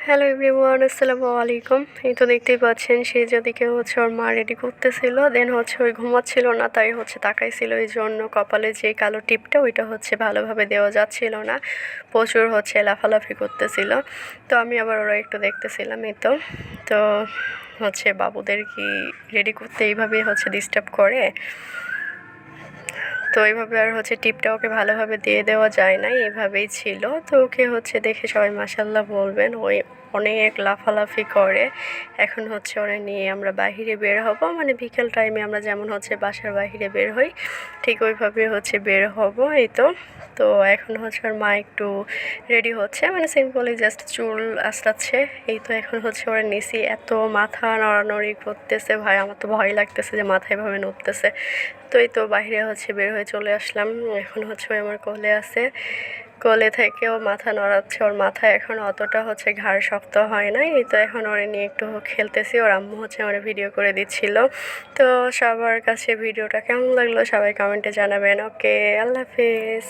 Hello everyone, আসসালামু আলাইকুম। এই তো দেখতেই পাচ্ছেন সে যেদিকে হচ্ছে ওর মা রেডি করতেছিল, দেন হচ্ছে ওই ঘুমাচ্ছিল না, তাই হচ্ছে তাকাইছিল। এই জন্য কপালে যে কালো টিপটা ওইটা হচ্ছে ভালোভাবে দেওয়া যাচ্ছিল না, প্রচুর হচ্ছে লাফালাফি করতেছিল। তো আমি আবার ওরা একটু দেখতেছিলাম। এই তো তো হচ্ছে বাবুদের কি রেডি করতে এইভাবেই হচ্ছে ডিস্টার্ব করে। তো এইভাবে আর হচ্ছে টিপটা ওকে ভালোভাবে দিয়ে দেওয়া যায় নাই, এভাবেই ছিল। তো ওকে হচ্ছে দেখে সবাই মাশাল্লাহ বলবেন। ওই অনেক লাফালাফি করে। এখন হচ্ছে ওরা নিয়ে আমরা বাহিরে বের হব, মানে বিকেল টাইমে আমরা যেমন হচ্ছে বাসার বাহিরে বের হই, ঠিক ওইভাবে হচ্ছে বের হব। এই তো তো এখন হচ্ছে ওর মা একটু রেডি হচ্ছে, মানে সিম্পলি জাস্ট চুল আঁচড়াচ্ছে। এই তো এখন হচ্ছে ওরা নিচে এত মাথা নড়ানড়ি করতেছে, ভাই আমার তো ভয় লাগতেছে যে মাথা এভাবে নড়তেছে। তো এই তো বাইরে হচ্ছে বের হয়ে চলে আসলাম। এখন হচ্ছে ওই আমার কোলে আছে, কোলে থেকে ও মাথা নড়াচ্ছে। ওর মাথা এখন অতটা হচ্ছে ঘাড় শক্ত হয় না। এই তো এখন ওরে নিয়ে একটু খেলতেছি। ওর আম্মু হচ্ছে আমার ভিডিও করে দিচ্ছিল। তো সবার কাছে ভিডিওটা কেমন লাগলো সবাই কমেন্টে জানাবেন। ওকে, আল্লাহ হাফিজ।